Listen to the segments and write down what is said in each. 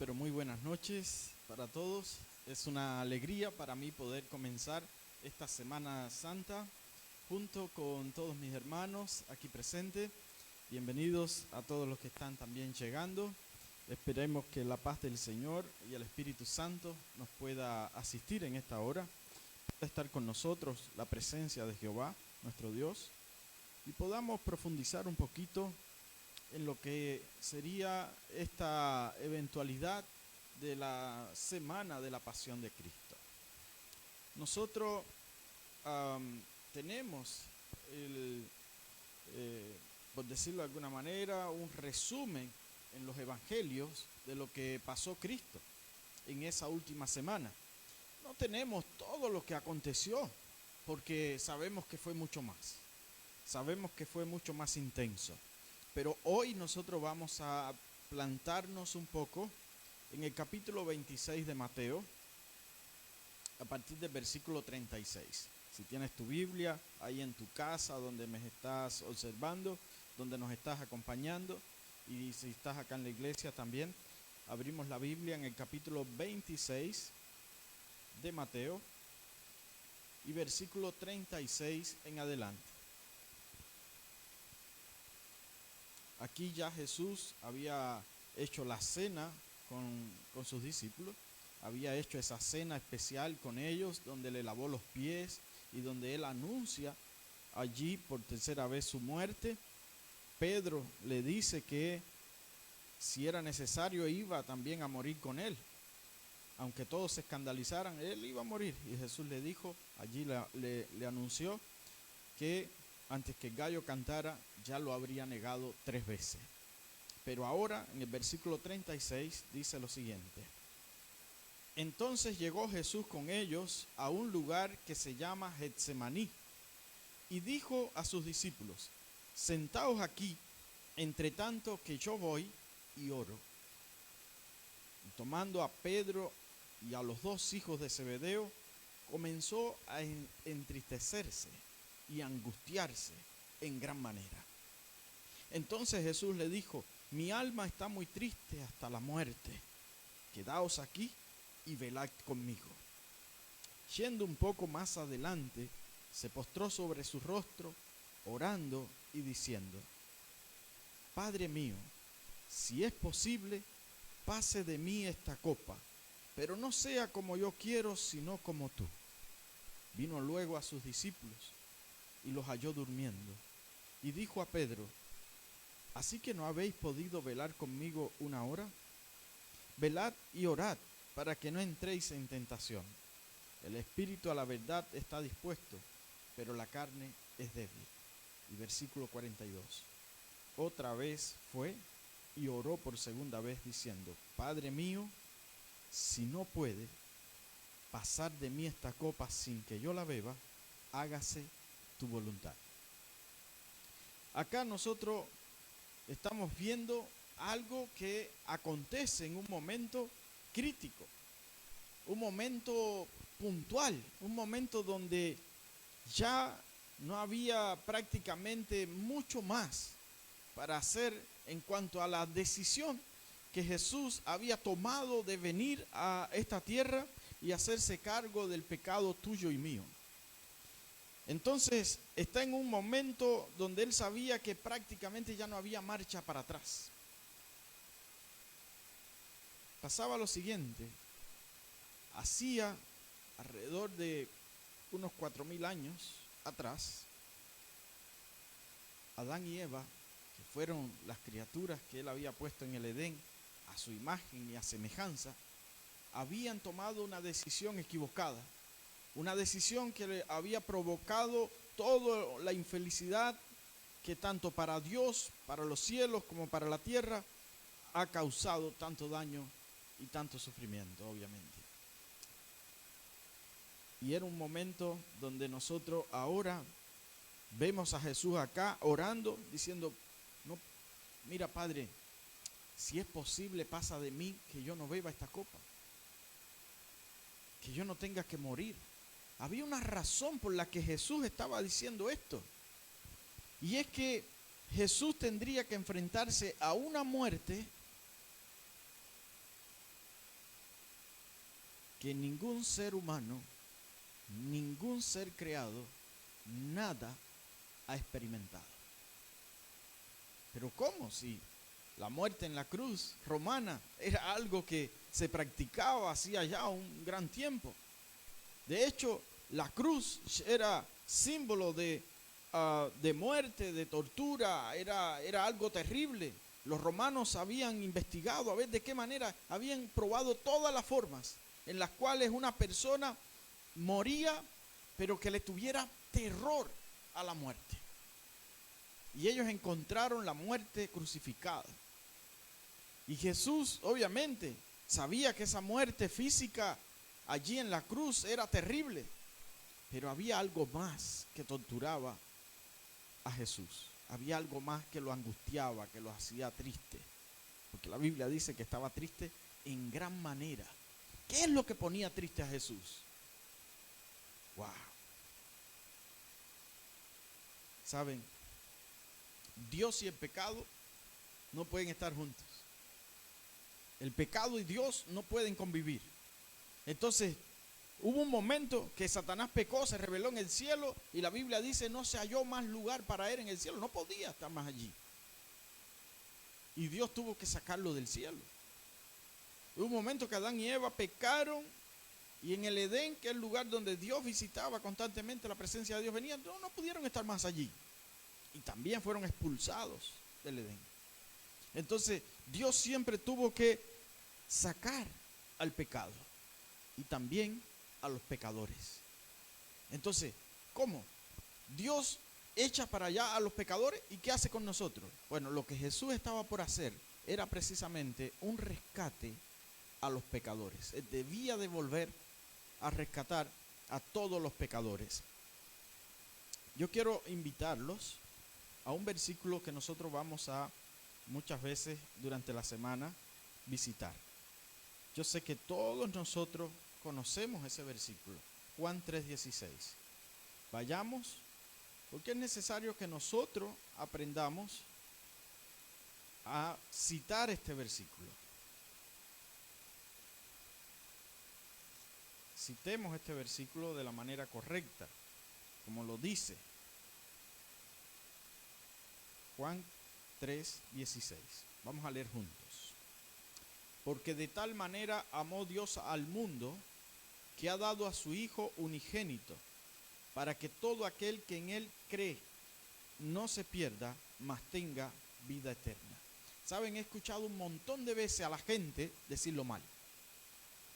pero muy buenas noches para todos. Es una alegría para mí poder comenzar esta Semana Santa junto con todos mis hermanos aquí presentes. Bienvenidos a todos los que están también llegando. Esperemos que la paz del Señor y el Espíritu Santo nos pueda asistir en esta hora, pueda estar con nosotros la presencia de Jehová, nuestro Dios, y podamos profundizar un poquito en lo que sería esta eventualidad de la semana de la Pasión de Cristo. Nosotros tenemos, por decirlo de alguna manera, un resumen en los evangelios de lo que pasó Cristo en esa última semana. No tenemos todo lo que aconteció, porque sabemos que fue mucho más. Sabemos que fue mucho más intenso. Pero hoy nosotros vamos a plantarnos un poco en el capítulo 26 de Mateo, a partir del versículo 36. Si tienes tu Biblia ahí en tu casa, donde me estás observando, donde nos estás acompañando, y si estás acá en la iglesia también, abrimos la Biblia en el capítulo 26 de Mateo y versículo 36 en adelante. Aquí ya Jesús había hecho la cena con sus discípulos, había hecho esa cena especial con ellos, donde le lavó los pies y donde él anuncia allí por tercera vez su muerte. Pedro le dice que si era necesario iba también a morir con él. Aunque todos se escandalizaran, él iba a morir. Y Jesús le dijo, allí le anunció que antes que el gallo cantara, ya lo habría negado 3 veces. Pero ahora, en el versículo 36, dice lo siguiente. Entonces llegó Jesús con ellos a un lugar que se llama Getsemaní, y dijo a sus discípulos, sentaos aquí, entre tanto que yo voy y oro. Y tomando a Pedro y a los 2 hijos de Zebedeo, comenzó a entristecerse y angustiarse en gran manera. Entonces Jesús le dijo, mi alma está muy triste hasta la muerte, quedaos aquí y velad conmigo. Yendo un poco más adelante, se postró sobre su rostro, orando y diciendo, Padre mío, si es posible, pase de mí esta copa, pero no sea como yo quiero, sino como tú. Vino luego a sus discípulos y los halló durmiendo, y dijo a Pedro, ¿así que no habéis podido velar conmigo una hora? Velad y orad, para que no entréis en tentación. El espíritu a la verdad está dispuesto, pero la carne es débil. Y versículo 42. Otra vez fue y oró por segunda vez diciendo, Padre mío, si no puede pasar de mí esta copa sin que yo la beba, hágase tu voluntad. Acá nosotros estamos viendo algo que acontece en un momento crítico, un momento puntual, un momento donde ya no había prácticamente mucho más para hacer en cuanto a la decisión que Jesús había tomado de venir a esta tierra y hacerse cargo del pecado tuyo y mío. Entonces está en un momento donde él sabía que prácticamente ya no había marcha para atrás. Pasaba lo siguiente, hacía alrededor de unos 4000 años atrás, Adán y Eva, que fueron las criaturas que él había puesto en el Edén a su imagen y a semejanza, habían tomado una decisión equivocada, una decisión que le había provocado toda la infelicidad que tanto para Dios, para los cielos como para la tierra ha causado tanto daño y tanto sufrimiento, obviamente. Y era un momento donde nosotros ahora vemos a Jesús acá orando, diciendo, no, mira Padre, si es posible pasa de mí que yo no beba esta copa, que yo no tenga que morir. Había una razón por la que Jesús estaba diciendo esto, y es que Jesús tendría que enfrentarse a una muerte que ningún ser humano, ningún ser creado, nada ha experimentado. Pero ¿cómo? Si la muerte en la cruz romana era algo que se practicaba hacía ya un gran tiempo. De hecho, la cruz era símbolo de muerte, de tortura, era algo terrible. Los romanos habían investigado a ver de qué manera, habían probado todas las formas en las cuales una persona moría, pero que le tuviera terror a la muerte. Y ellos encontraron la muerte crucificada. Y Jesús, obviamente, sabía que esa muerte física allí en la cruz era terrible. Pero había algo más que torturaba a Jesús. Había algo más que lo angustiaba, que lo hacía triste. Porque la Biblia dice que estaba triste en gran manera. ¿Qué es lo que ponía triste a Jesús? ¡Wow! ¿Saben? Dios y el pecado no pueden estar juntos. El pecado y Dios no pueden convivir. Entonces, hubo un momento que Satanás pecó, se rebeló en el cielo y la Biblia dice no se halló más lugar para él en el cielo. No podía estar más allí. Y Dios tuvo que sacarlo del cielo. Hubo un momento que Adán y Eva pecaron y en el Edén, que es el lugar donde Dios visitaba constantemente, la presencia de Dios venía, no pudieron estar más allí. Y también fueron expulsados del Edén. Entonces, Dios siempre tuvo que sacar al pecado y también a los pecadores. Entonces, ¿cómo? Dios echa para allá a los pecadores y ¿qué hace con nosotros? Bueno, lo que Jesús estaba por hacer era precisamente un rescate a los pecadores. Él debía de volver a rescatar a todos los pecadores. Yo quiero invitarlos a un versículo que nosotros vamos a muchas veces durante la semana visitar. Yo sé que todos nosotros conocemos ese versículo, Juan 3:16. Vayamos, porque es necesario que nosotros aprendamos a citar este versículo. Citemos este versículo de la manera correcta, como lo dice. Juan 3:16. Vamos a leer juntos. Porque de tal manera amó Dios al mundo que ha dado a su Hijo unigénito, para que todo aquel que en Él cree no se pierda, mas tenga vida eterna. Saben, he escuchado un montón de veces a la gente decirlo mal.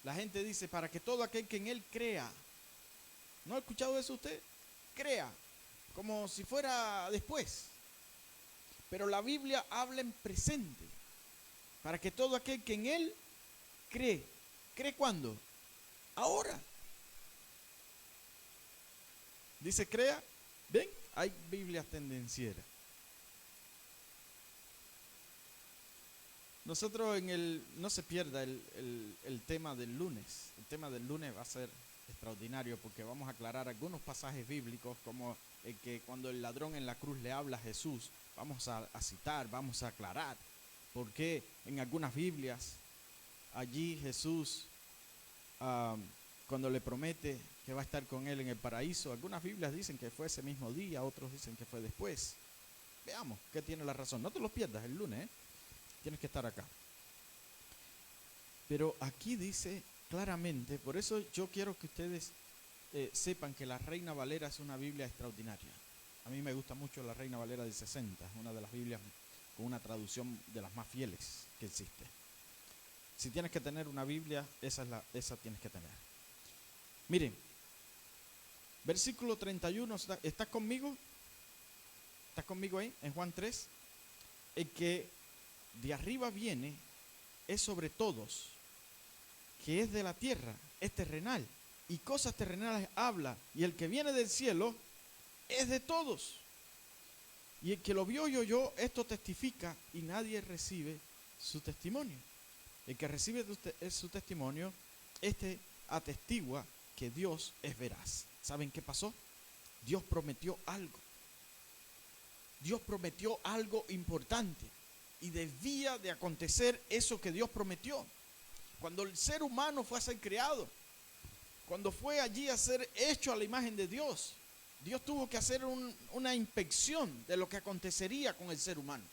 La gente dice, para que todo aquel que en Él crea. ¿No ha escuchado eso usted? Crea, como si fuera después. Pero la Biblia habla en presente. Para que todo aquel que en Él cree. ¿Cree cuándo? Ahora. Dice crea. ¿Ven? Hay Biblias tendencieras. Nosotros no se pierda el tema del lunes. El tema del lunes va a ser extraordinario porque vamos a aclarar algunos pasajes bíblicos como el que cuando el ladrón en la cruz le habla a Jesús. Vamos a citar, vamos a aclarar por qué en algunas Biblias allí Jesús cuando le promete que va a estar con él en el paraíso, algunas Biblias dicen que fue ese mismo día, otros dicen que fue después. Veamos qué tiene la razón. No te los pierdas el lunes, tienes que estar acá. Pero aquí dice claramente, por eso yo quiero que ustedes sepan que la Reina Valera es una Biblia extraordinaria. A mí me gusta mucho la Reina Valera del 60, una de las Biblias con una traducción de las más fieles que existe. Si tienes que tener una Biblia, esa tienes que tener. Miren, versículo 31, ¿estás conmigo? ¿Estás conmigo ahí? En Juan 3. El que de arriba viene es sobre todos, que es de la tierra, es terrenal, y cosas terrenales habla, y el que viene del cielo es de todos. Y el que lo vio y oyó, esto testifica, y nadie recibe su testimonio. El que recibe su testimonio, este atestigua que Dios es veraz. ¿Saben qué pasó? Dios prometió algo. Dios prometió algo importante. Y debía de acontecer eso que Dios prometió. Cuando el ser humano fue a ser creado, cuando fue allí a ser hecho a la imagen de Dios, Dios tuvo que hacer una inspección de lo que acontecería con el ser humano.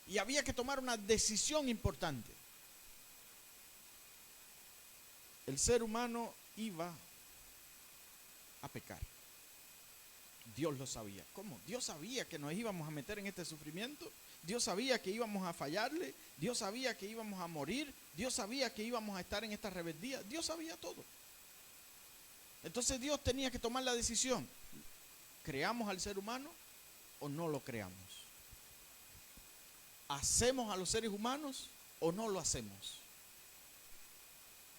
Y había que tomar una decisión importante. El ser humano iba a pecar. Dios lo sabía. ¿Cómo? Dios sabía que nos íbamos a meter en este sufrimiento. Dios sabía que íbamos a fallarle. Dios sabía que íbamos a morir. Dios sabía que íbamos a estar en esta rebeldía. Dios sabía todo. Entonces Dios tenía que tomar la decisión. ¿Creamos al ser humano o no lo creamos? ¿Hacemos a los seres humanos o no lo hacemos?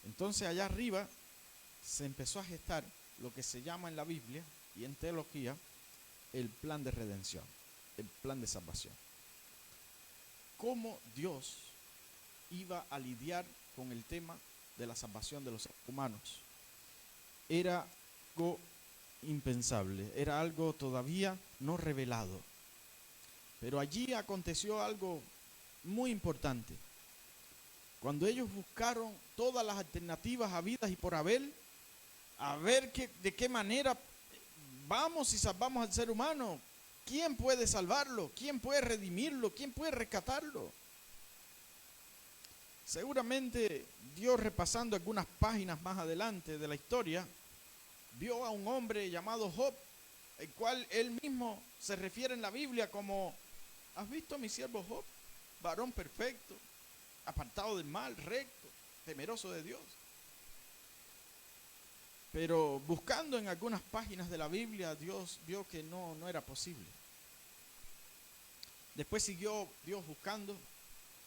Entonces allá arriba se empezó a gestar lo que se llama en la Biblia y en teología el plan de redención, el plan de salvación. ¿Cómo Dios iba a lidiar con el tema de la salvación de los seres humanos? Era algo impensable, era algo todavía no revelado. Pero allí aconteció algo muy importante. Cuando ellos buscaron todas las alternativas habidas y por haber, a ver de qué manera vamos y salvamos al ser humano. ¿Quién puede salvarlo? ¿Quién puede redimirlo? ¿Quién puede rescatarlo? Seguramente Dios, repasando algunas páginas más adelante de la historia, vio a un hombre llamado Job, el cual él mismo se refiere en la Biblia como: ¿has visto a mi siervo Job? Varón perfecto, apartado del mal, recto, temeroso de Dios. Pero buscando en algunas páginas de la Biblia, Dios vio que no era posible. Después siguió Dios buscando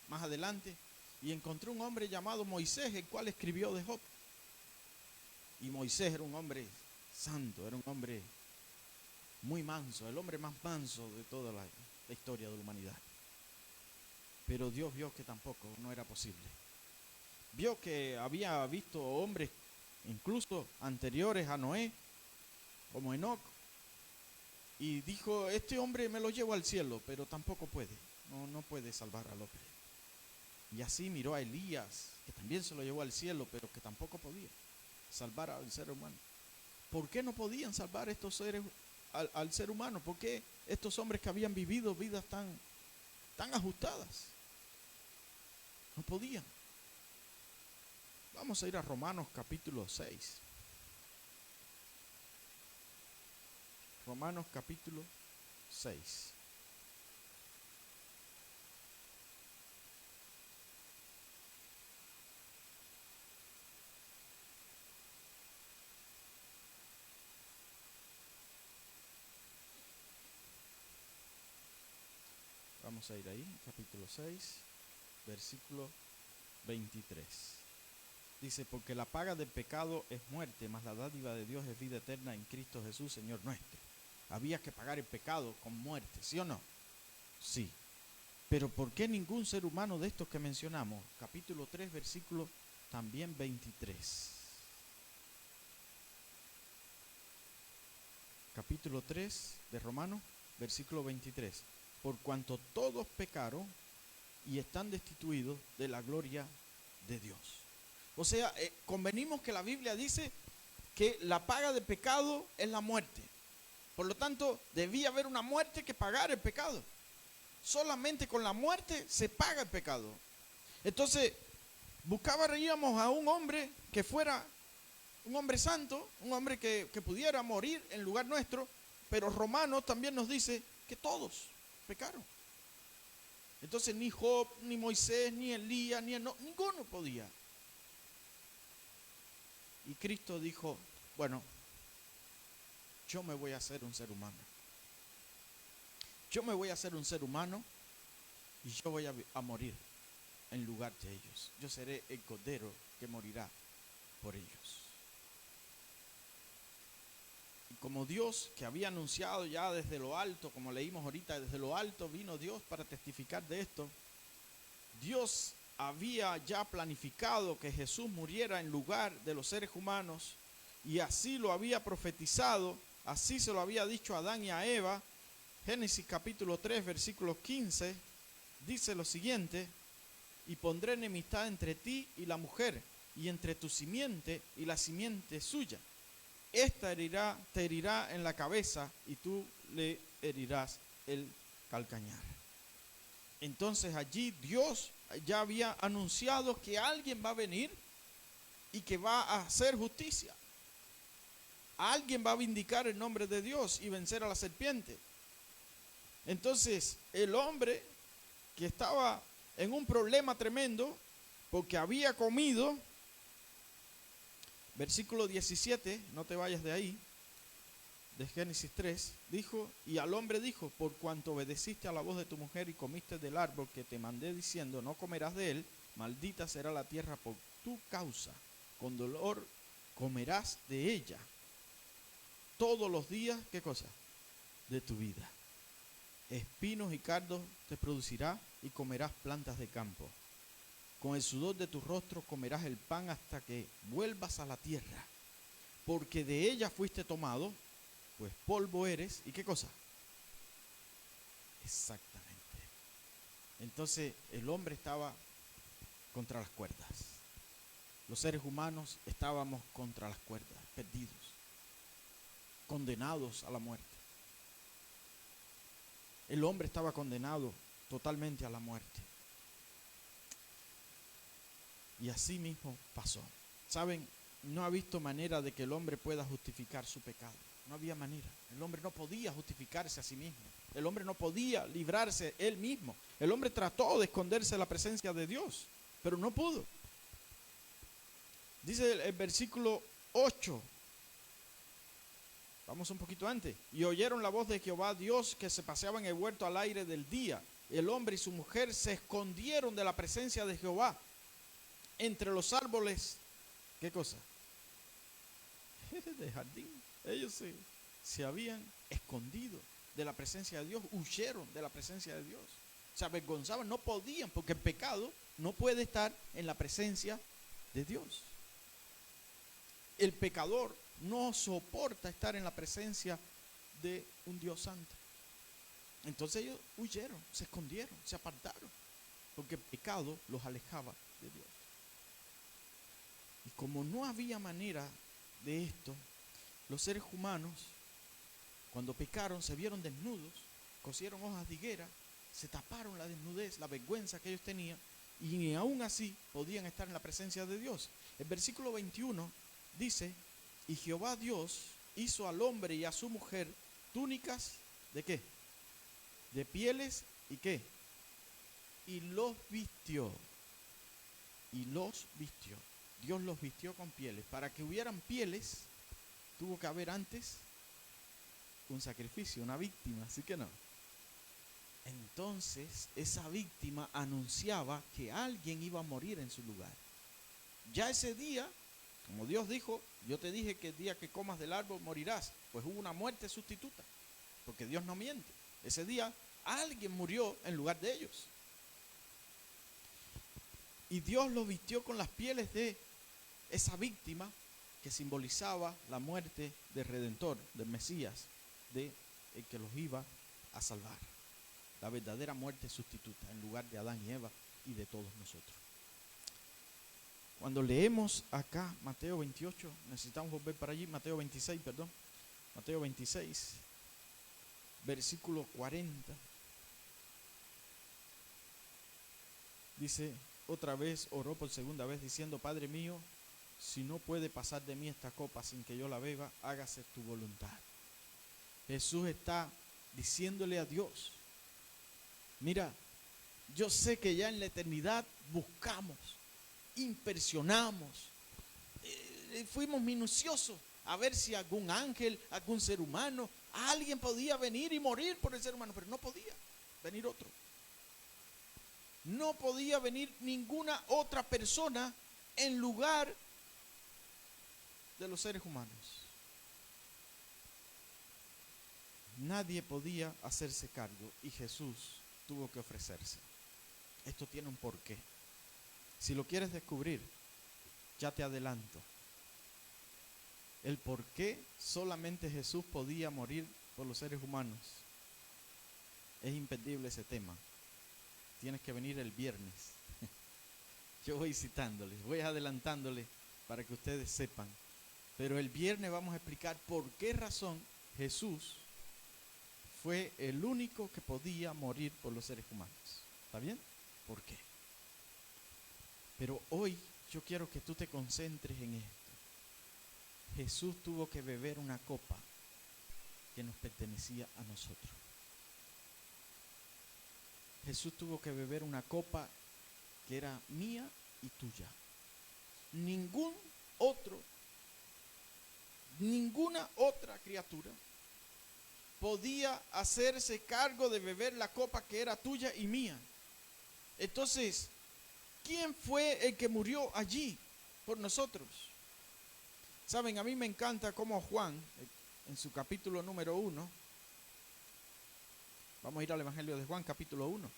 más adelante y encontró un hombre llamado Moisés, el cual escribió de Job. Y Moisés era un hombre santo, era un hombre muy manso, el hombre más manso de toda la historia de la humanidad. Pero Dios vio que tampoco no era posible. Vio que había visto hombres incluso anteriores a Noé, como Enoc, y dijo: este hombre me lo llevo al cielo, pero tampoco puede, no puede salvar al hombre. Y así miró a Elías, que también se lo llevó al cielo, pero que tampoco podía salvar al ser humano. ¿Por qué no podían salvar estos seres al ser humano? ¿Por qué estos hombres que habían vivido vidas tan ajustadas no podían? Vamos a ir a Romanos capítulo 6. Romanos capítulo 6. Vamos a ir ahí, capítulo 6, versículo 23. Dice: porque la paga del pecado es muerte, mas la dádiva de Dios es vida eterna en Cristo Jesús, Señor nuestro. Había que pagar el pecado con muerte, ¿sí o no? Sí. Pero ¿por qué ningún ser humano de estos que mencionamos? Capítulo 3, versículo también 23. Capítulo 3 de Romanos, versículo 23. Por cuanto todos pecaron y están destituidos de la gloria de Dios. O sea, convenimos que la Biblia dice que la paga del pecado es la muerte. Por lo tanto, debía haber una muerte que pagara el pecado. Solamente con la muerte se paga el pecado. Entonces, buscaríamos a un hombre que fuera un hombre santo, un hombre que pudiera morir en lugar nuestro, pero Romanos también nos dice que todos pecaron. Entonces ni Job, ni Moisés, ni Elías, ninguno podía. Y Cristo dijo: bueno, yo me voy a hacer un ser humano. Yo me voy a hacer un ser humano y yo voy a morir en lugar de ellos. Yo seré el cordero que morirá por ellos. Y como Dios, que había anunciado ya desde lo alto, como leímos ahorita, desde lo alto vino Dios para testificar de esto. Dios había ya planificado que Jesús muriera en lugar de los seres humanos, y así lo había profetizado, así se lo había dicho a Adán y a Eva. Génesis capítulo 3, versículo 15, dice lo siguiente: y pondré enemistad entre ti y la mujer, y entre tu simiente y la simiente suya. Esta te herirá en la cabeza y tú le herirás el calcañar. Entonces allí Dios ya había anunciado que alguien va a venir y que va a hacer justicia. Alguien va a vindicar el nombre de Dios y vencer a la serpiente. Entonces el hombre que estaba en un problema tremendo porque había comido, versículo 17, no te vayas de ahí, de Génesis 3, dijo, y al hombre dijo, por cuanto obedeciste a la voz de tu mujer y comiste del árbol que te mandé diciendo, no comerás de él, maldita será la tierra por tu causa, con dolor comerás de ella todos los días, ¿qué cosa? De tu vida. Espinos y cardos te producirá y comerás plantas de campo. Con el sudor de tu rostro comerás el pan hasta que vuelvas a la tierra, porque de ella fuiste tomado, pues polvo eres. ¿Y qué cosa? Exactamente. Entonces el hombre estaba contra las cuerdas. Los seres humanos estábamos contra las cuerdas, perdidos, condenados a la muerte. El hombre estaba condenado totalmente a la muerte. Y así mismo pasó. ¿Saben? No ha visto manera de que el hombre pueda justificar su pecado. No había manera. El hombre no podía justificarse a sí mismo. El hombre no podía librarse él mismo. El hombre trató de esconderse de la presencia de Dios, pero no pudo. Dice el versículo 8. Vamos un poquito antes. Y oyeron la voz de Jehová Dios que se paseaba en el huerto al aire del día. El hombre y su mujer se escondieron de la presencia de Jehová entre los árboles. ¿Qué cosa? De jardín. Ellos se habían escondido de la presencia de Dios, huyeron de la presencia de Dios. Se avergonzaban, no podían, porque el pecado no puede estar en la presencia de Dios. El pecador no soporta estar en la presencia de un Dios santo. Entonces ellos huyeron, se escondieron, se apartaron, porque el pecado los alejaba de Dios. Y como no había manera de esto, los seres humanos, cuando pecaron, se vieron desnudos, cosieron hojas de higuera, se taparon la desnudez, la vergüenza que ellos tenían, y aún así podían estar en la presencia de Dios. El versículo 21 dice, y Jehová Dios hizo al hombre y a su mujer túnicas, ¿de qué? De pieles, ¿y qué? Y los vistió. Y los vistió. Dios los vistió con pieles. Para que hubieran pieles, tuvo que haber antes un sacrificio, una víctima, ¿sí que no? Entonces, esa víctima anunciaba que alguien iba a morir en su lugar. Ya ese día, como Dios dijo, yo te dije que el día que comas del árbol morirás, pues hubo una muerte sustituta, porque Dios no miente. Ese día alguien murió en lugar de ellos. Y Dios los vistió con las pieles de esa víctima que simbolizaba la muerte del Redentor, del Mesías, de el que los iba a salvar. La verdadera muerte sustituta en lugar de Adán y Eva y de todos nosotros. Cuando leemos acá Mateo 28, necesitamos volver para allí, Mateo 26, versículo 40. Dice, otra vez oró por segunda vez diciendo, Padre mío, si no puede pasar de mí esta copa sin que yo la beba, hágase tu voluntad. Jesús está diciéndole a Dios, mira, yo sé que ya en la eternidad buscamos, impresionamos, fuimos minuciosos a ver si algún ángel, algún ser humano, alguien podía venir y morir por el ser humano, pero no podía venir otro. No podía venir ninguna otra persona en lugar de los seres humanos. Nadie podía hacerse cargo y Jesús tuvo que ofrecerse. Esto tiene un porqué. Si lo quieres descubrir, ya te adelanto. El por qué solamente Jesús podía morir por los seres humanos. Es imperdible ese tema. Tienes que venir el viernes. Yo voy citándoles, voy adelantándole para que ustedes sepan. Pero el viernes vamos a explicar por qué razón Jesús fue el único que podía morir por los seres humanos. ¿Está bien? ¿Por qué? Pero hoy yo quiero que tú te concentres en esto. Jesús tuvo que beber una copa que nos pertenecía a nosotros. Jesús tuvo que beber una copa que era mía y tuya. Ninguna otra criatura podía hacerse cargo de beber la copa que era tuya y mía. Entonces, ¿quién fue el que murió allí por nosotros? Saben, a mí me encanta cómo Juan, en su capítulo número 1, vamos a ir al Evangelio de Juan, capítulo 1.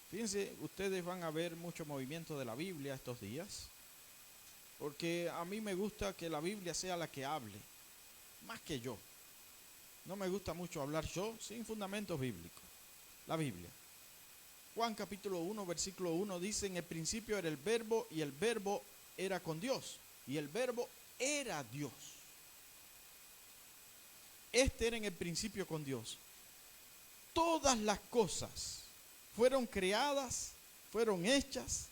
Fíjense, ustedes van a ver mucho movimiento de la Biblia estos días, porque a mí me gusta que la Biblia sea la que hable, más que yo. No me gusta mucho hablar yo sin fundamentos bíblicos. La Biblia. Juan capítulo 1, versículo 1 dice: en el principio era el verbo, y el verbo era con Dios, y el verbo era Dios. Este era en el principio con Dios. Todas las cosas fueron creadas, fueron hechas,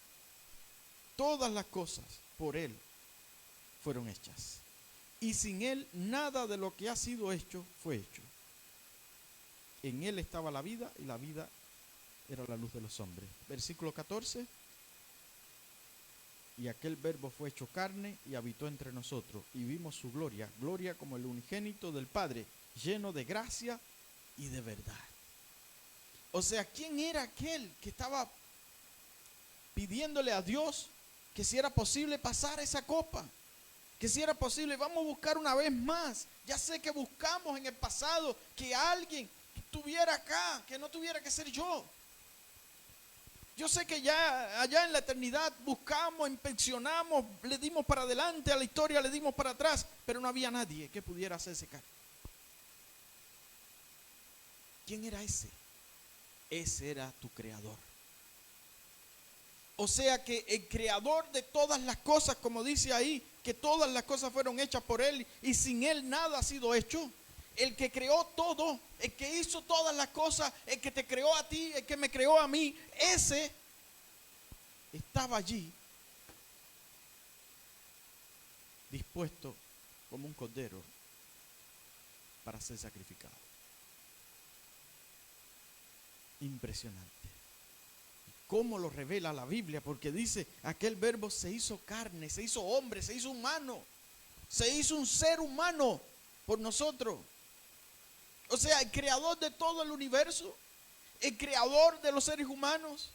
todas las cosas por Él fueron hechas. Y sin Él nada de lo que ha sido hecho fue hecho. En Él estaba la vida, y la vida era la luz de los hombres. Versículo 14. Y aquel verbo fue hecho carne y habitó entre nosotros, y vimos su gloria, gloria como el unigénito del Padre, lleno de gracia y de verdad. O sea, ¿quién era aquel que estaba pidiéndole a Dios que si era posible pasar esa copa? Que si era posible, vamos a buscar una vez más. Ya sé que buscamos en el pasado que alguien estuviera acá, que no tuviera que ser yo. Yo sé que ya allá en la eternidad buscamos, inspeccionamos, le dimos para adelante a la historia, le dimos para atrás, pero no había nadie que pudiera hacerse cargo. ¿Quién era ese? Ese era tu creador. O sea que el creador de todas las cosas, como dice ahí, que todas las cosas fueron hechas por Él y sin Él nada ha sido hecho. El que creó todo, el que hizo todas las cosas, el que te creó a ti, el que me creó a mí, ese estaba allí dispuesto como un cordero para ser sacrificado. Impresionante. ¿Cómo lo revela la Biblia? Porque dice, aquel verbo se hizo carne, se hizo hombre, se hizo humano, se hizo un ser humano por nosotros. O sea, el creador de todo el universo, el creador de los seres humanos,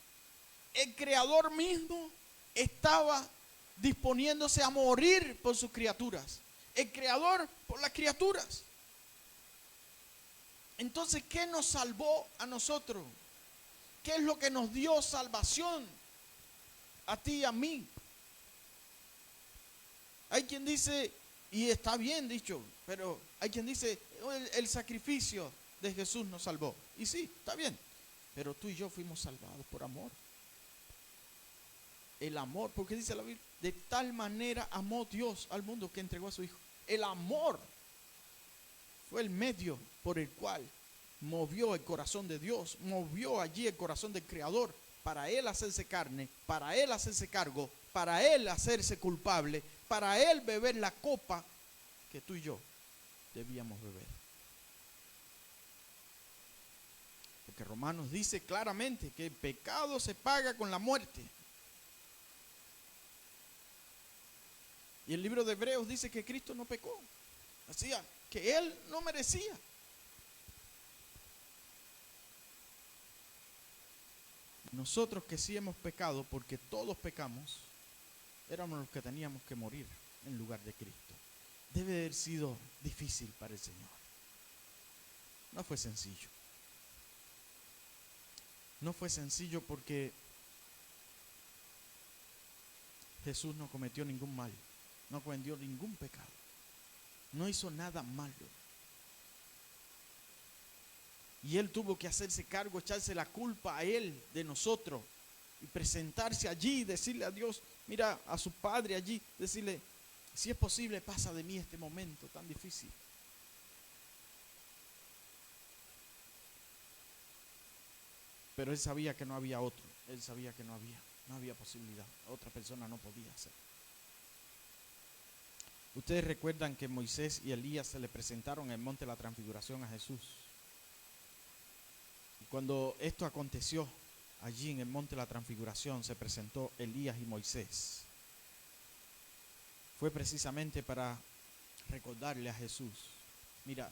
el creador mismo estaba disponiéndose a morir por sus criaturas. El creador por las criaturas. Entonces, ¿qué nos salvó a nosotros? ¿Qué es lo que nos dio salvación a ti y a mí? Hay quien dice, y está bien dicho, pero hay quien dice, el sacrificio de Jesús nos salvó. Y sí, está bien, pero tú y yo fuimos salvados por amor. El amor, porque dice la Biblia, de tal manera amó Dios al mundo que entregó a su Hijo. El amor fue el medio por el cual movió el corazón de Dios, movió allí el corazón del Creador para Él hacerse carne, para Él hacerse cargo, para Él hacerse culpable, para Él beber la copa que tú y yo debíamos beber. Porque Romanos dice claramente que el pecado se paga con la muerte. Y el libro de Hebreos dice que Cristo no pecó. Así que Él no merecía. Nosotros que sí hemos pecado, porque todos pecamos, éramos los que teníamos que morir en lugar de Cristo. Debe haber sido difícil para el Señor. No fue sencillo. No fue sencillo porque Jesús no cometió ningún mal, no cometió ningún pecado, no hizo nada malo. Y Él tuvo que hacerse cargo, echarse la culpa a Él de nosotros y presentarse allí y decirle a Dios, mira, a su padre allí, decirle, si es posible, pasa de mí este momento tan difícil. Pero él sabía que no había otro, él sabía que no había posibilidad, otra persona no podía hacer. Ustedes recuerdan que Moisés y Elías se le presentaron en el monte de la transfiguración a Jesús. Y cuando esto aconteció, allí en el monte de la transfiguración se presentó Elías y Moisés. Fue precisamente para recordarle a Jesús, mira,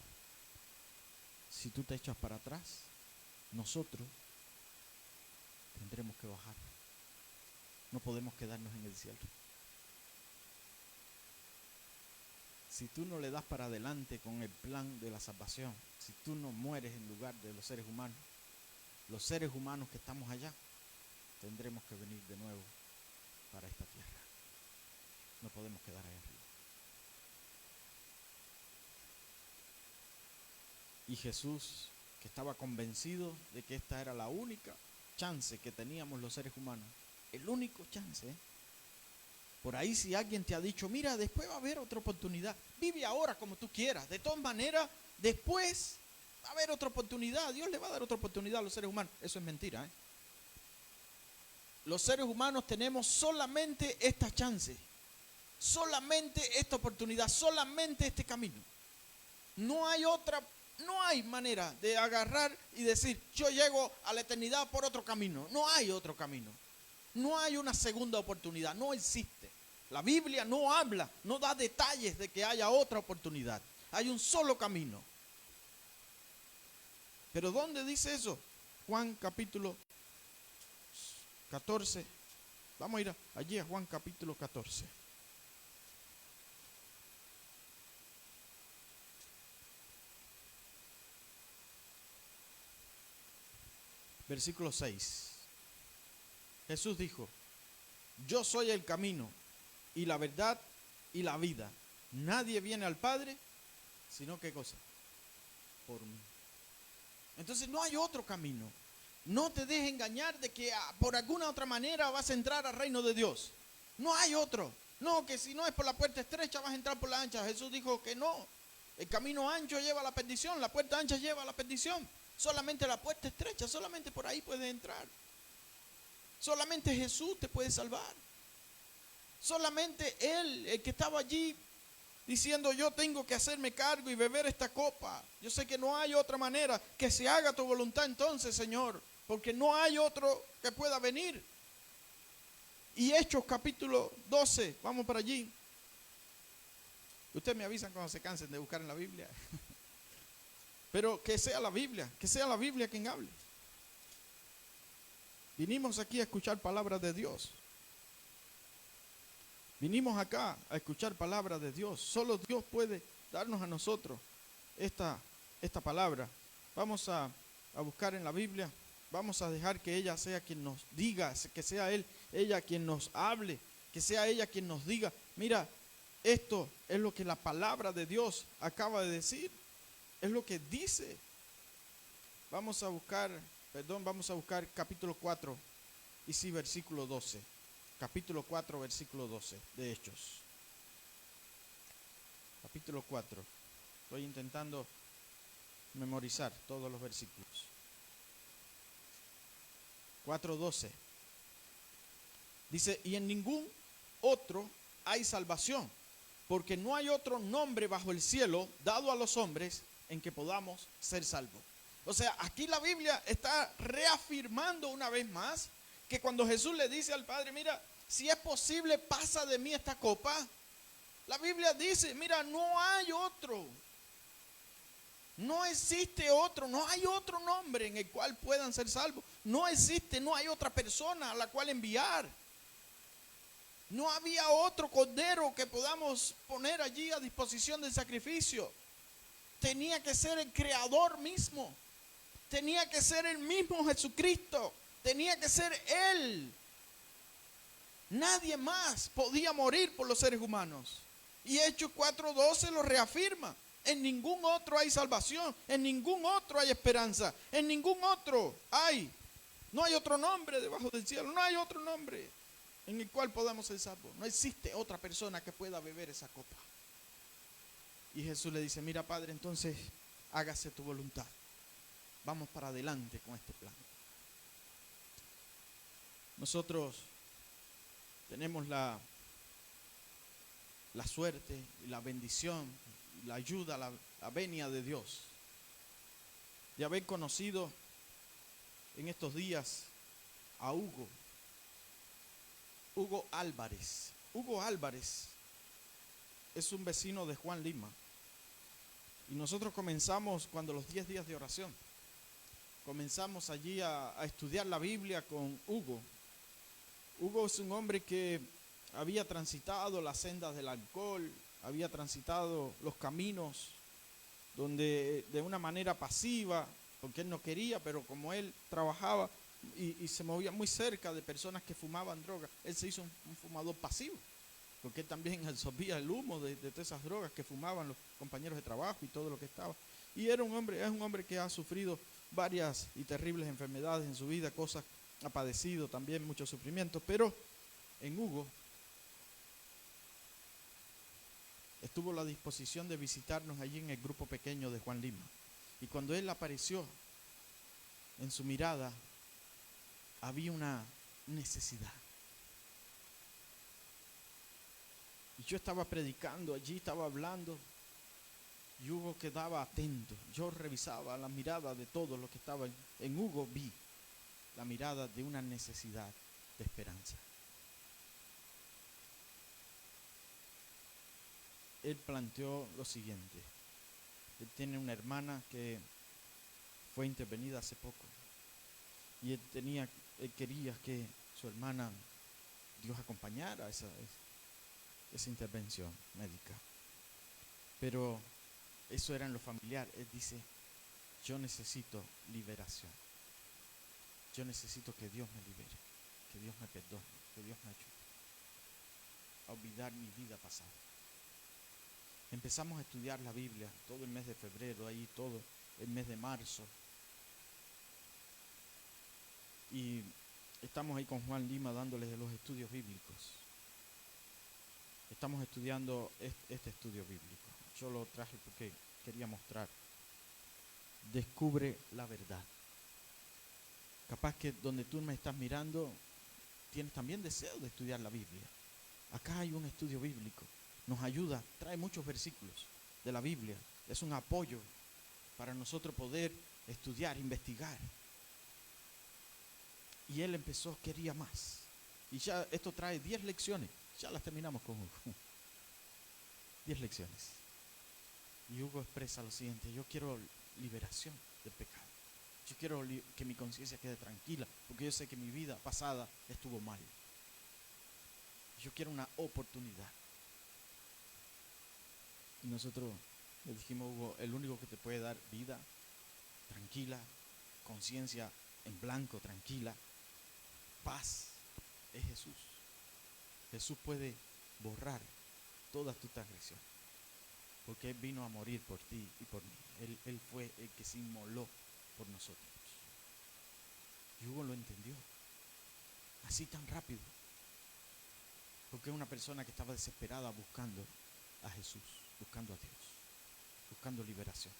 si tú te echas para atrás, nosotros tendremos que bajar. No podemos quedarnos en el cielo. Si tú no le das para adelante con el plan de la salvación, si tú no mueres en lugar de los seres humanos que estamos allá, tendremos que venir de nuevo para esta tierra. No podemos quedar ahí arriba. Y Jesús, que estaba convencido de que esta era la única chance que teníamos los seres humanos, el único chance. Por ahí si alguien te ha dicho, mira, después va a haber otra oportunidad, vive ahora como tú quieras, de todas maneras, después va a haber otra oportunidad, Dios le va a dar otra oportunidad a los seres humanos. Eso es mentira, ¿eh? Los seres humanos tenemos solamente esta chance, solamente esta oportunidad, solamente este camino. No hay otra, no hay manera de agarrar y decir, yo llego a la eternidad por otro camino. No hay otro camino. No hay una segunda oportunidad, no existe. La Biblia no habla, no da detalles de que haya otra oportunidad. Hay un solo camino. ¿Pero dónde dice eso? Juan capítulo 14. Vamos a ir allí a Juan capítulo 14. Versículo 6. Jesús dijo, yo soy el camino y la verdad y la vida. Nadie viene al Padre, sino ¿qué cosa? Por mí. Entonces no hay otro camino. No te dejes engañar de que por alguna otra manera vas a entrar al reino de Dios. No hay otro. No, que si no es por la puerta estrecha vas a entrar por la ancha. Jesús dijo que no. El camino ancho lleva a la perdición, la puerta ancha lleva a la perdición. Solamente la puerta estrecha, solamente por ahí puedes entrar. Solamente Jesús te puede salvar. Solamente Él, el que estaba allí diciendo, yo tengo que hacerme cargo y beber esta copa. Yo sé que no hay otra manera, que se haga tu voluntad entonces, Señor, porque no hay otro que pueda venir. Y Hechos capítulo 12, vamos para allí. Ustedes me avisan cuando se cansen de buscar en la Biblia. Pero que sea la Biblia quien hable. Vinimos aquí a escuchar palabras de Dios. Vinimos acá a escuchar palabras de Dios. Solo Dios puede darnos a nosotros esta palabra. Vamos a buscar en la Biblia. Vamos a dejar que ella sea quien nos diga, que sea ella quien nos hable, que sea ella quien nos diga, mira, esto es lo que la palabra de Dios acaba de decir. Es lo que dice. Vamos a buscar capítulo 4 y sí, versículo 12. Capítulo 4, versículo 12 de Hechos. Capítulo 4. Estoy intentando memorizar todos los versículos. 4:12. Dice, y en ningún otro hay salvación, porque no hay otro nombre bajo el cielo dado a los hombres en que podamos ser salvos. O sea, aquí la Biblia está reafirmando una vez más que cuando Jesús le dice al Padre, mira, si es posible, pasa de mí esta copa. La Biblia dice, mira, no hay otro. No existe otro, no hay otro nombre en el cual puedan ser salvos. No existe, no hay otra persona a la cual enviar. No había otro cordero que podamos poner allí a disposición del sacrificio. Tenía que ser el Creador mismo. Tenía que ser el mismo Jesucristo. Tenía que ser Él. Nadie más podía morir por los seres humanos. Y Hechos 4:12 lo reafirma. En ningún otro hay salvación. En ningún otro hay esperanza. En ningún otro hay. No hay otro nombre debajo del cielo. No hay otro nombre. en el cual podamos ser salvos. No existe otra persona que pueda beber esa copa. Y Jesús le dice, mira, Padre, entonces hágase tu voluntad. Vamos para adelante con este plan. Nosotros tenemos la suerte y la bendición, la ayuda, la venia de Dios, de haber conocido en estos días a Hugo Álvarez. Hugo Álvarez es un vecino de Juan Lima. Y nosotros comenzamos cuando los 10 días de oración. Comenzamos allí a estudiar la Biblia con Hugo. Hugo es un hombre que había transitado las sendas del alcohol, había transitado los caminos donde de una manera pasiva, porque él no quería, pero como él trabajaba y se movía muy cerca de personas que fumaban drogas, él se hizo un fumador pasivo, porque él también absorbía el humo de todas esas drogas que fumaban los compañeros de trabajo y todo lo que estaba. Y es un hombre que ha sufrido varias y terribles enfermedades en su vida, cosas, ha padecido también muchos sufrimientos, pero en Hugo estuvo a la disposición de visitarnos allí en el grupo pequeño de Juan Lima. Y cuando él apareció, en su mirada había una necesidad. Y yo estaba predicando allí, estaba hablando, y Hugo quedaba atento. Yo revisaba la mirada de todos los que estaban. En Hugo vi la mirada de una necesidad de esperanza. Él planteó lo siguiente. Él tiene una hermana que fue intervenida hace poco. Y él quería que su hermana, Dios acompañara esa intervención médica. Pero eso era en lo familiar. Él dice, yo necesito liberación. Yo necesito que Dios me libere, que Dios me perdone, que Dios me ayude a olvidar mi vida pasada. Empezamos a estudiar la Biblia todo el mes de febrero, ahí todo el mes de marzo. Y estamos ahí con Juan Lima dándoles los estudios bíblicos. Estamos estudiando este estudio bíblico. Yo lo traje porque quería mostrar. Descubre la verdad. Capaz que donde tú me estás mirando, tienes también deseo de estudiar la Biblia. Acá hay un estudio bíblico. Nos ayuda, trae muchos versículos de la Biblia. Es un apoyo para nosotros poder estudiar, investigar. Y él quería más. Y ya esto trae 10 lecciones. Ya las terminamos con Hugo. 10 lecciones. Y Hugo expresa lo siguiente: yo quiero liberación del pecado. Yo quiero que mi conciencia quede tranquila, porque yo sé que mi vida pasada estuvo mal. Yo quiero una oportunidad. Y nosotros le dijimos, Hugo, el único que te puede dar vida tranquila, conciencia en blanco, tranquila, paz, es Jesús. Jesús puede borrar todas tus transgresiones, porque Él vino a morir por ti y por mí. Él fue el que se inmoló por nosotros. Y Hugo lo entendió, así tan rápido, porque es una persona que estaba desesperada buscando a Jesús, buscando a Dios, buscando liberación.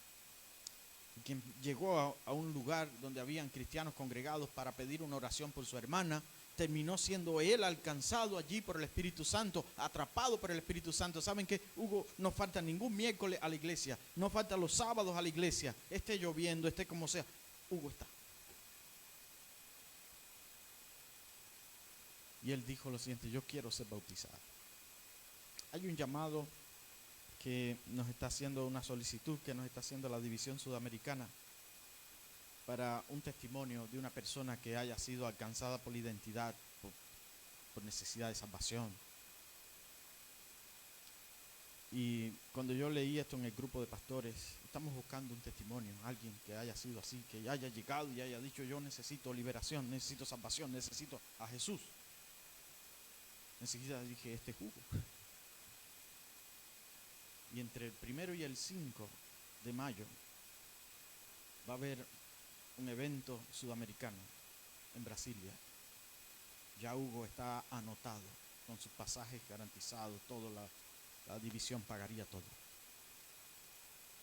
Y quien llegó a un lugar donde habían cristianos congregados para pedir una oración por su hermana, terminó siendo él alcanzado allí por el Espíritu Santo, atrapado por el Espíritu Santo. ¿Saben qué? Hugo no falta ningún miércoles a la iglesia, no falta los sábados a la iglesia, esté lloviendo, esté como sea, Hugo está. Y él dijo lo siguiente: yo quiero ser bautizado. Hay un llamado que nos está haciendo, una solicitud que nos está haciendo la División Sudamericana para un testimonio de una persona que haya sido alcanzada por la identidad, por necesidad de salvación. Y cuando yo leí esto en el grupo de pastores, estamos buscando un testimonio, alguien que haya sido así, que haya llegado y haya dicho: yo necesito liberación, necesito salvación, necesito a Jesús. Enseguida dije: este es Hugo. Y entre el 1 y el 5 de mayo va a haber un evento sudamericano en Brasilia. Ya Hugo está anotado con sus pasajes garantizados, la división pagaría todo.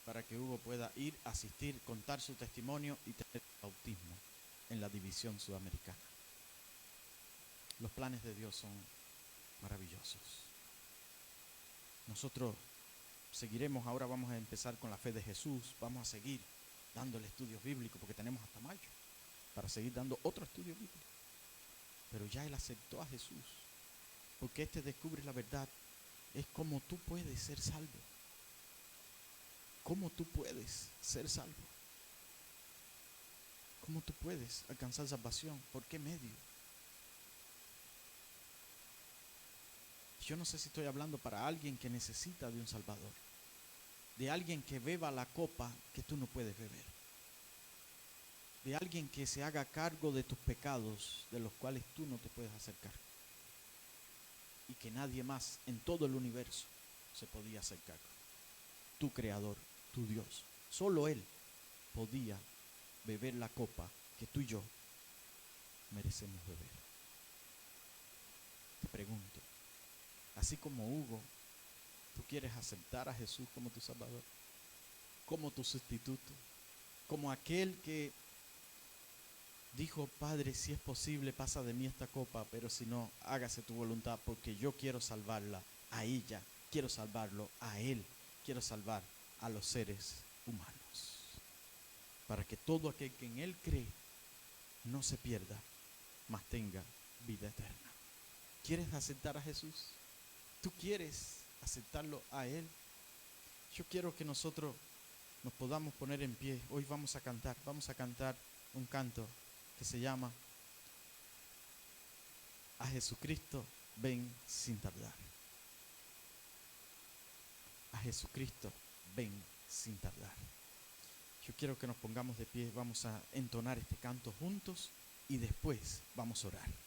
Para que Hugo pueda ir, asistir, contar su testimonio y tener bautismo en la división sudamericana. Los planes de Dios son maravillosos. Nosotros seguiremos, ahora vamos a empezar con la fe de Jesús, vamos a seguir dándole estudios bíblicos porque tenemos hasta mayo para seguir dando otro estudio bíblico. Pero ya él aceptó a Jesús, porque descubre la verdad, es como tú puedes ser salvo. ¿Cómo tú puedes ser salvo? ¿Cómo tú puedes alcanzar salvación? ¿Por qué medio? Yo no sé si estoy hablando para alguien que necesita de un Salvador, de alguien que beba la copa que tú no puedes beber, de alguien que se haga cargo de tus pecados, de los cuales tú no te puedes hacer cargo, y que nadie más en todo el universo se podía hacer cargo. Tu Creador, tu Dios, solo Él podía beber la copa que tú y yo merecemos beber. Te pregunto, así como Hugo, ¿tú quieres aceptar a Jesús como tu Salvador? Como tu sustituto, como aquel que dijo: Padre, si es posible, pasa de mí esta copa, pero si no, hágase tu voluntad, porque yo quiero salvarla a ella, quiero salvarlo a él, quiero salvar a los seres humanos, para que todo aquel que en él cree no se pierda, mas tenga vida eterna. ¿Quieres aceptar a Jesús? ¿Tú quieres aceptarlo a él? Yo quiero que nosotros nos podamos poner en pie. Hoy vamos a cantar un canto que se llama A Jesucristo ven sin tardar. A Jesucristo ven sin tardar. Yo quiero que nos pongamos de pie, vamos a entonar este canto juntos y después vamos a orar.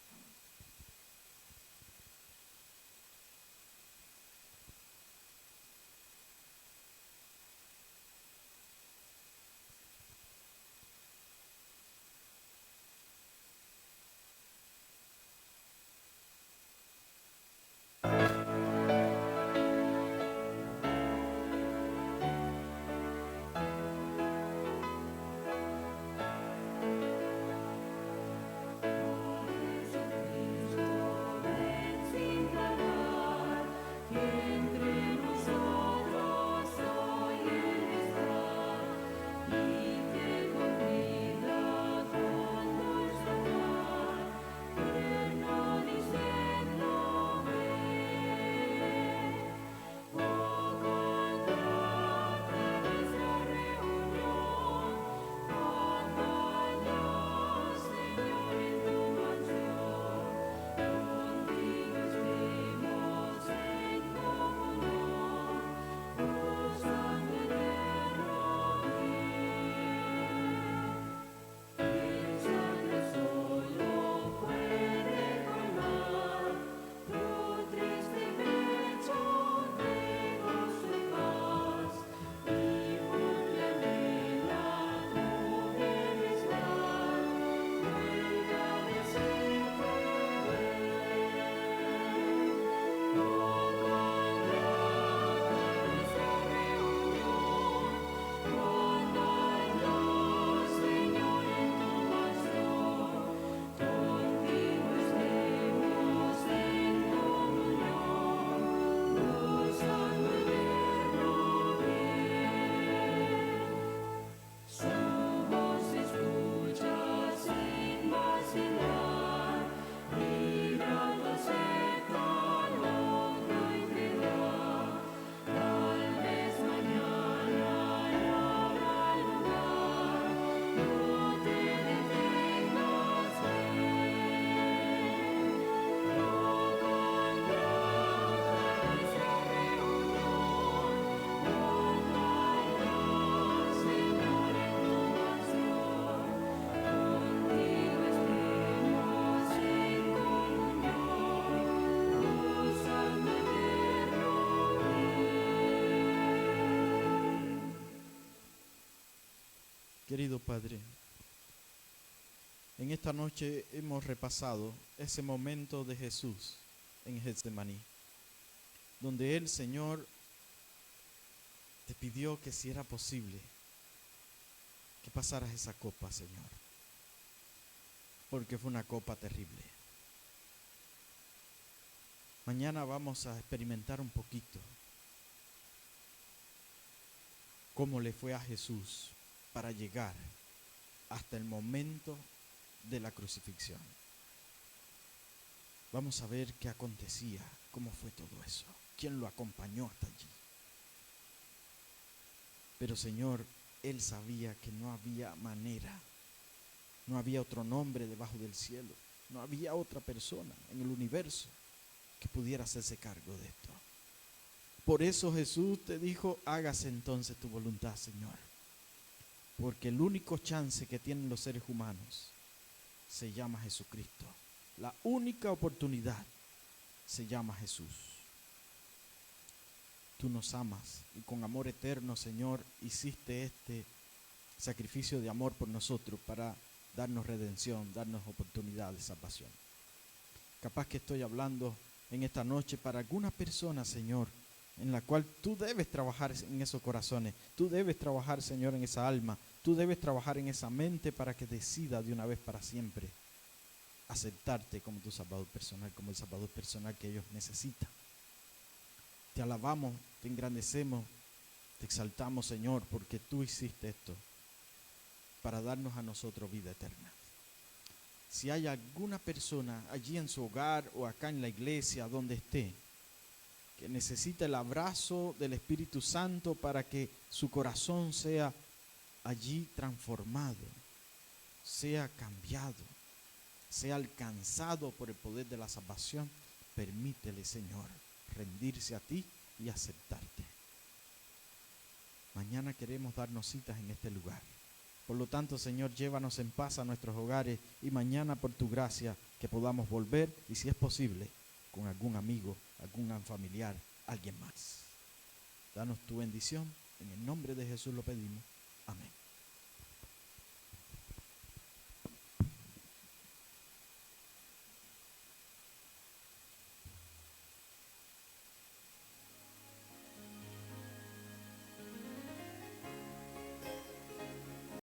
Querido Padre, En esta noche hemos repasado ese momento de Jesús en Getsemaní, donde el Señor te pidió que si era posible que pasaras esa copa, Señor, porque fue una copa terrible. Mañana vamos a experimentar un poquito cómo le fue a Jesús para llegar hasta el momento de la crucifixión. Vamos a ver qué acontecía, cómo fue todo eso, quién lo acompañó hasta allí. Pero Señor, Él sabía que no había manera, no había otro nombre debajo del cielo, no había otra persona en el universo que pudiera hacerse cargo de esto. Por eso Jesús te dijo, hágase entonces tu voluntad, Señor. Porque el único chance que tienen los seres humanos se llama Jesucristo. La única oportunidad se llama Jesús. Tú nos amas y con amor eterno, Señor, hiciste este sacrificio de amor por nosotros para darnos redención, darnos oportunidad de salvación. Capaz que estoy hablando en esta noche para alguna persona, Señor, en la cual tú debes trabajar en esos corazones, tú debes trabajar, Señor, en esa alma, tú debes trabajar en esa mente para que decida de una vez para siempre aceptarte como tu Salvador personal, como el Salvador personal que ellos necesitan. Te alabamos, te engrandecemos, te exaltamos, Señor, porque tú hiciste esto para darnos a nosotros vida eterna. Si hay alguna persona allí en su hogar o acá en la iglesia, donde esté, que necesita el abrazo del Espíritu Santo para que su corazón sea allí transformado, sea cambiado, sea alcanzado por el poder de la salvación, permítele, Señor, rendirse a ti y aceptarte. Mañana queremos darnos citas en este lugar. Por lo tanto, Señor, llévanos en paz a nuestros hogares y mañana por tu gracia que podamos volver y si es posible con algún amigo, algún familiar, alguien más. Danos tu bendición. En el nombre de Jesús lo pedimos. Amén.